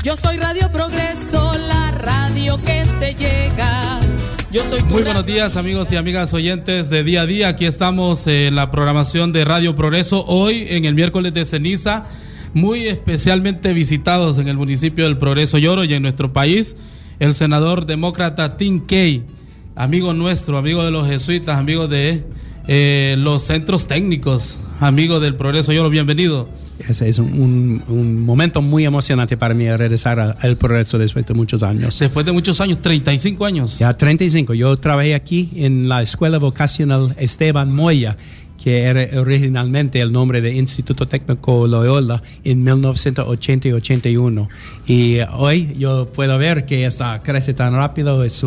Yo soy Radio Progreso, la radio que te llega. Yo soy Muy buenos días, amigos y amigas oyentes de Día a Día. Aquí estamos en la programación de Radio Progreso. Hoy, en el miércoles de ceniza, muy especialmente visitados en el municipio del Progreso Lloro y en nuestro país, el senador demócrata Tim Kaine, amigo nuestro, amigo de los jesuitas, amigo de los centros técnicos, amigo del Progreso Lloro. Bienvenido. Ese es un momento muy emocionante para mí, regresar al Progreso después de muchos años. Después de muchos años, 35 años. Ya, 35. Yo trabajé aquí en la Escuela Vocacional Esteban Moya, que era originalmente el nombre de Instituto Técnico Loyola, en 1980 y 81. Y hoy yo puedo ver que crece tan rápido, es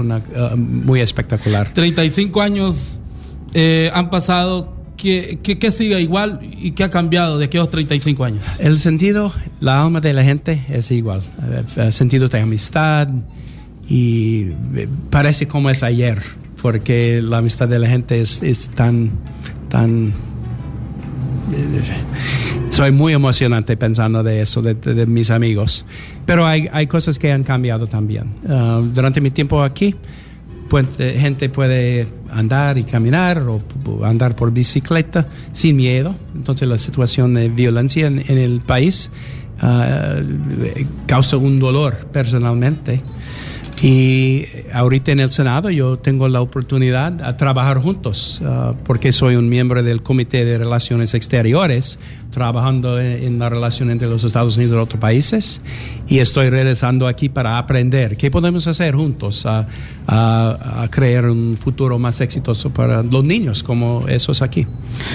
muy espectacular. 35 años han pasado. ¿Qué sigue igual y qué ha cambiado de aquellos 35 años? El sentido, la alma de la gente es igual. El sentido de amistad, y parece como es ayer, porque la amistad de la gente es tan soy muy emocionante pensando de eso, de mis amigos. Pero hay cosas que han cambiado también. Durante mi tiempo aquí, gente puede andar y caminar o andar por bicicleta sin miedo. Entonces la situación de violencia en el país causa un dolor personalmente. Y ahorita en el Senado yo tengo la oportunidad de trabajar juntos, porque soy un miembro del Comité de Relaciones Exteriores, trabajando en la relación entre los Estados Unidos y otros países, y estoy regresando aquí para aprender qué podemos hacer juntos a crear un futuro más exitoso para los niños como esos aquí.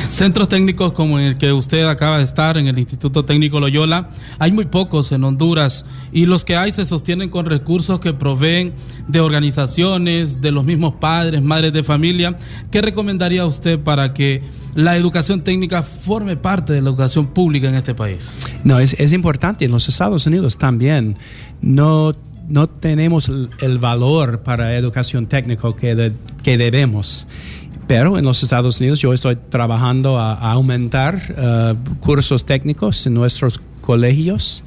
Centros técnicos como el que usted acaba de estar, en el Instituto Técnico Loyola, hay muy pocos en Honduras, y los que hay se sostienen con recursos que proveen de organizaciones, de los mismos padres, madres de familia. ¿Qué recomendaría usted para que la educación técnica forme parte de la educación pública en este país? No, es importante. En los Estados Unidos también no tenemos el valor para educación técnica que debemos. Pero en los Estados Unidos yo estoy trabajando a aumentar cursos técnicos en nuestros colegios.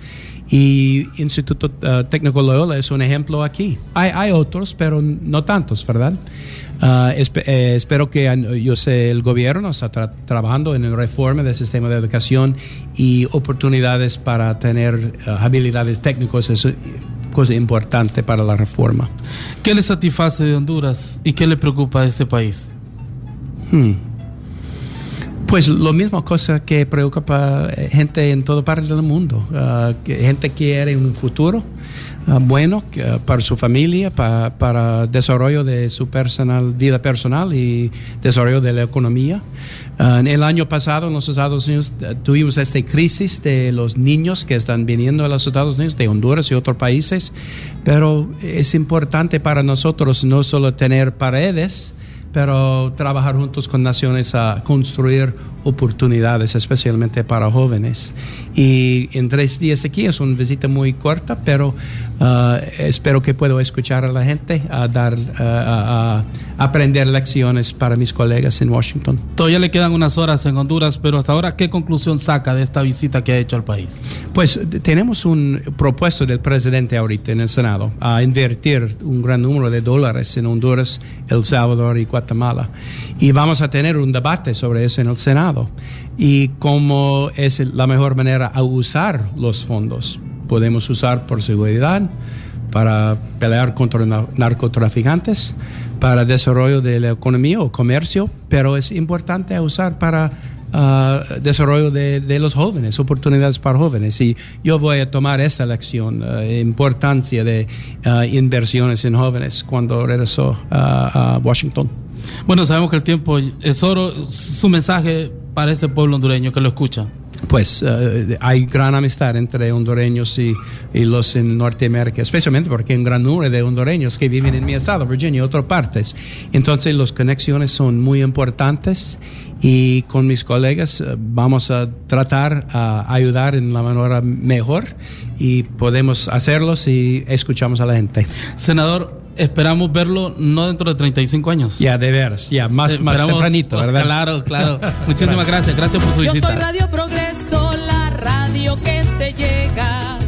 Y Instituto Técnico Loyola es un ejemplo aquí. Hay otros, pero no tantos, ¿verdad? Espero que el gobierno está trabajando en la reforma del sistema de educación y oportunidades para tener habilidades técnicas. Es cosa importante para la reforma. ¿Qué le satisface de Honduras y qué le preocupa de este país? Pues lo mismo cosa que preocupa gente en toda parte del mundo. Gente quiere un futuro bueno para su familia, para desarrollo de su vida personal y desarrollo de la economía. En el año pasado en los Estados Unidos tuvimos esta crisis de los niños que están viniendo a los Estados Unidos, de Honduras y otros países, pero es importante para nosotros no solo tener paredes, pero trabajar juntos con naciones a construir oportunidades, especialmente para jóvenes. Y en 3 días aquí es una visita muy corta, pero espero que pueda escuchar a la gente, a aprender lecciones para mis colegas en Washington. Todavía le quedan unas horas en Honduras, pero hasta ahora, ¿qué conclusión saca de esta visita que ha hecho al país? Pues tenemos un propuesto del presidente ahorita en el Senado a invertir un gran número de dólares en Honduras, El Salvador y Guatemala. Y vamos a tener un debate sobre eso en el Senado. Y cómo es la mejor manera a usar los fondos. Podemos usar por seguridad, para pelear contra narcotraficantes, para desarrollo de la economía o comercio, pero es importante usar para desarrollo de los jóvenes, oportunidades para jóvenes. Y yo voy a tomar esta lección, importancia de inversiones en jóvenes cuando regreso a Washington. Bueno, sabemos que el tiempo es oro. Su mensaje para ese pueblo hondureño que lo escucha. Pues hay gran amistad entre hondureños y los en Norteamérica, especialmente porque hay un gran número de hondureños que viven en mi estado, Virginia y otras partes. Entonces las conexiones son muy importantes y con mis colegas vamos a tratar a ayudar en la manera mejor y podemos hacerlo si escuchamos a la gente. Senador, esperamos verlo no dentro de 35 años. Ya, de veras, ya, más tempranito, ¿verdad? Claro. Muchísimas gracias por su visita. Yo soy Radio Progreso, la radio que te llega.